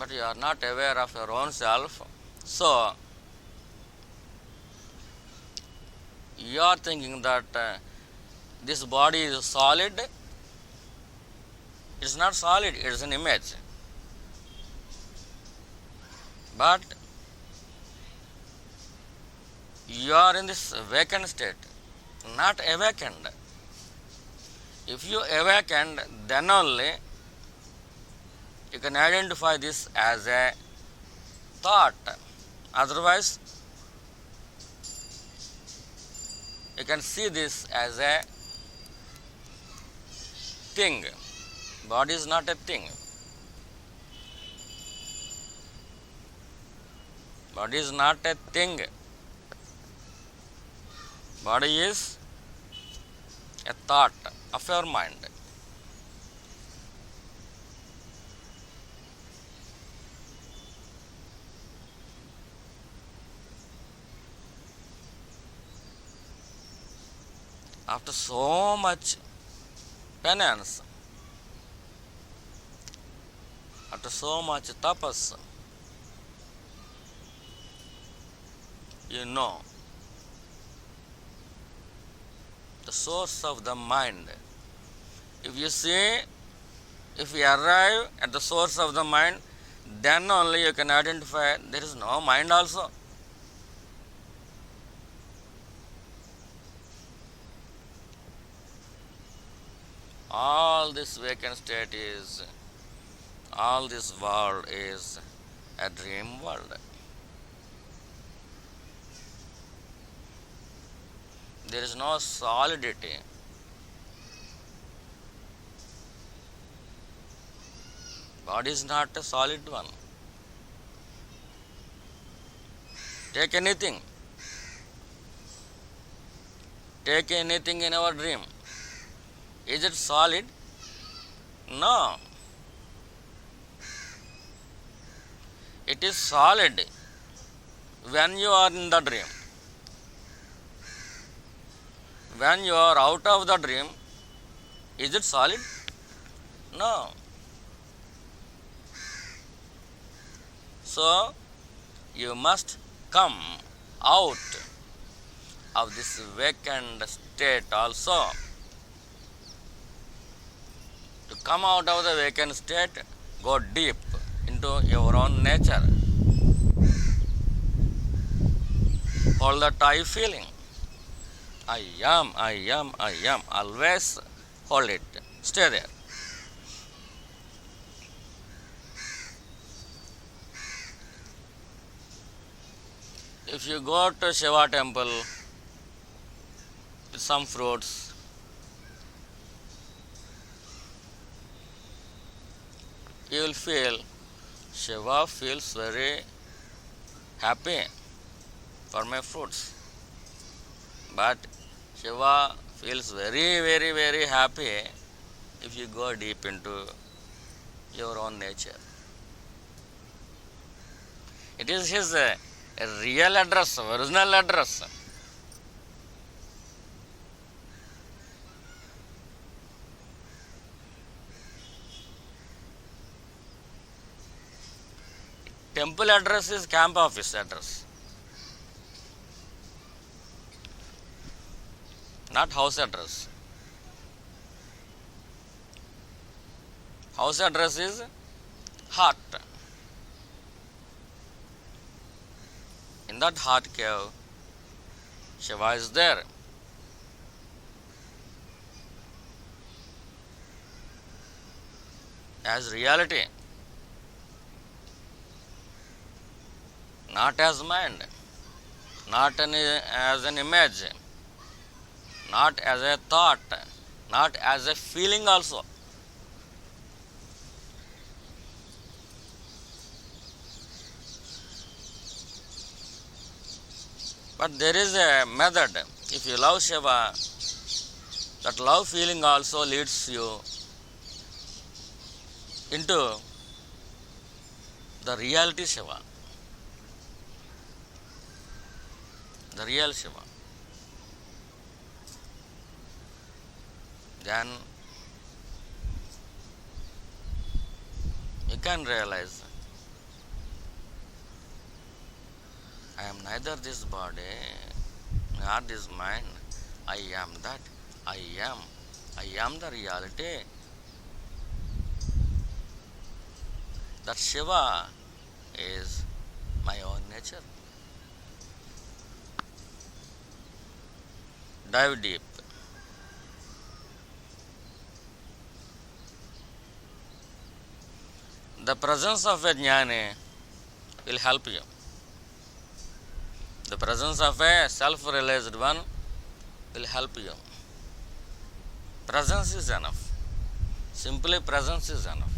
but you are not aware of your own self. So, you are thinking that this body is solid. It's not solid, it is an image. But you are in this vacant state, not awakened. If you awakened, then only you can identify this as a thought. Otherwise, you can see this as a thing. Body is not a thing. Body is not a thing. Body is a thought of your mind. After so much penance, after so much tapas, you know the source of the mind. If you see, if you arrive at the source of the mind, then only you can identify there is no mind also. All this vacant state is, all this world is a dream world. There is no solidity. Body is not a solid one. Take anything. Take anything in our dream. Is it solid? No. It is solid when you are in the dream. When you are out of the dream, is it solid? No. So, you must come out of this vacant state also. To come out of the vacant state, go deep into your own nature. Hold that I feeling. I am, I am, I am. Always hold it. Stay there. If you go to Shiva temple with some fruits, you will feel Shiva feels very happy for my fruits. But Shiva feels very, very, very happy if you go deep into your own nature. It is his real address, original address. Temple address is camp office address, not house address. House address is heart. In that heart cave, Shiva is there. As reality, not as mind, not as an image, not as a thought, not as a feeling also. But there is a method. If you love Shiva, that love feeling also leads you into the reality Shiva, the real Shiva. Then you can realize I am neither this body nor this mind. I am that. I am. I am the reality. That Shiva is my own nature. Dive deep. The presence of a jnani will help you. The presence of a self-realized one will help you. Presence is enough. Simply presence is enough.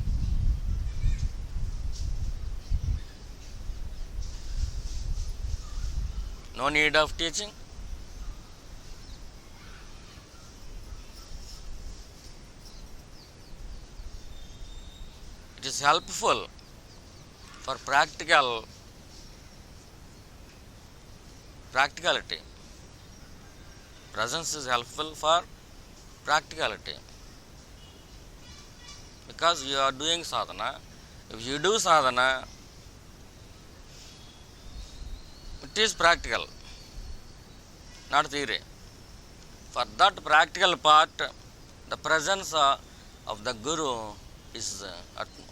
No need of teaching. It is helpful for practicality. Presence is helpful for practicality. Because you are doing sadhana. If you do sadhana, it is practical, not theory. For that practical part, the presence of the Guru is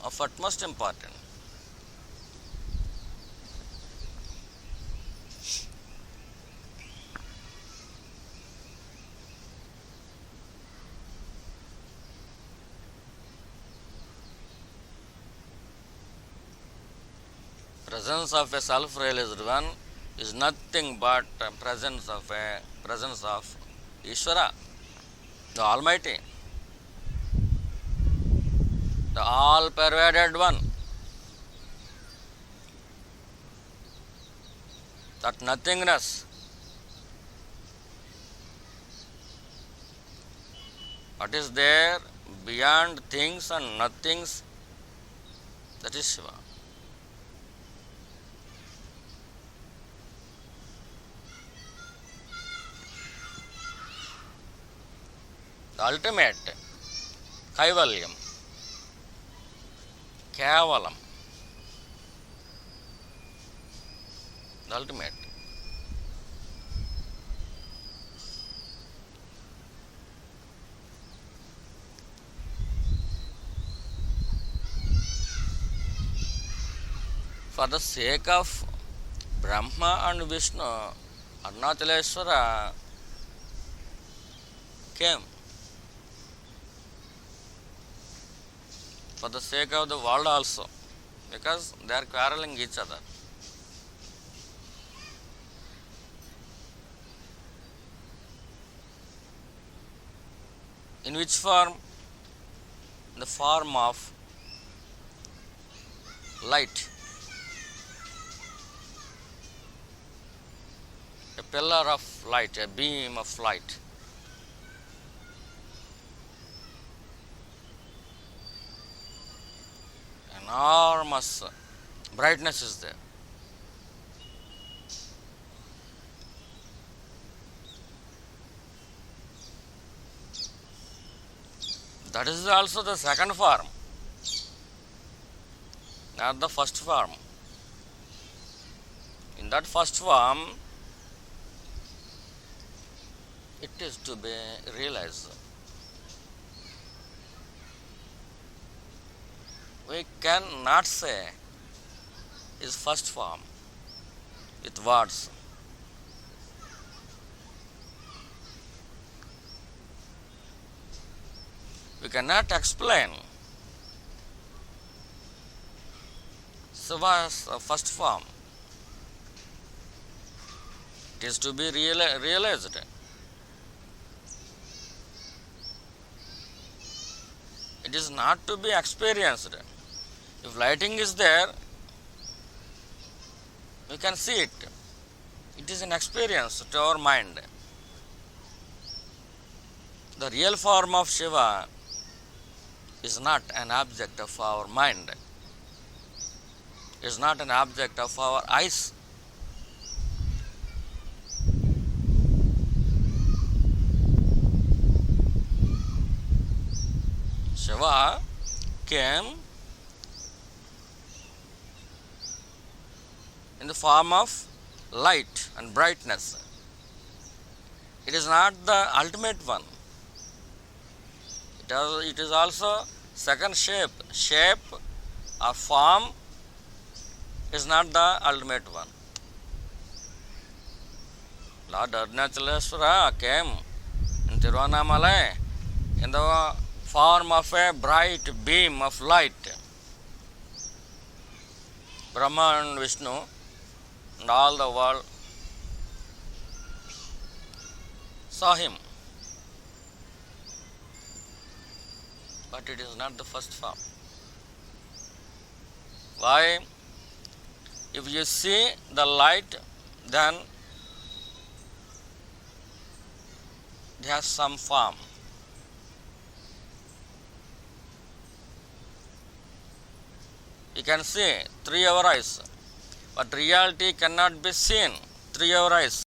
of utmost importance. Presence of a self-realized one is nothing but presence of Ishvara, the Almighty, the all-pervaded one. That nothingness, what is there beyond things and nothings, that is Shiva. The ultimate Kaivalyam, Kevalam, the ultimate. For the sake of Brahma and Vishnu, Arunachaleswara came. For the sake of the world also, because they are quarreling each other. In which form? The form of light. A pillar of light, a beam of light. Enormous brightness is there. That is also the second form, not the first form. In that first form, it is to be realized. We cannot say is first form with words. We cannot explain Shiva's first form. It is to be realized. It is not to be experienced. If lighting is there, we can see it. It is an experience to our mind. The real form of Shiva is not an object of our mind. Is not an object of our eyes. Shiva came in the form of light and brightness. It is not the ultimate one. It is also second shape. Shape or form is not the ultimate one. Lord Arunachaleswara came in Tiruvannamalai in the form of a bright beam of light. Brahma and Vishnu and all the world saw him. But it is not the first form. Why? If you see the light, then it has some form. You can see through your eyes, but reality cannot be seen through your eyes.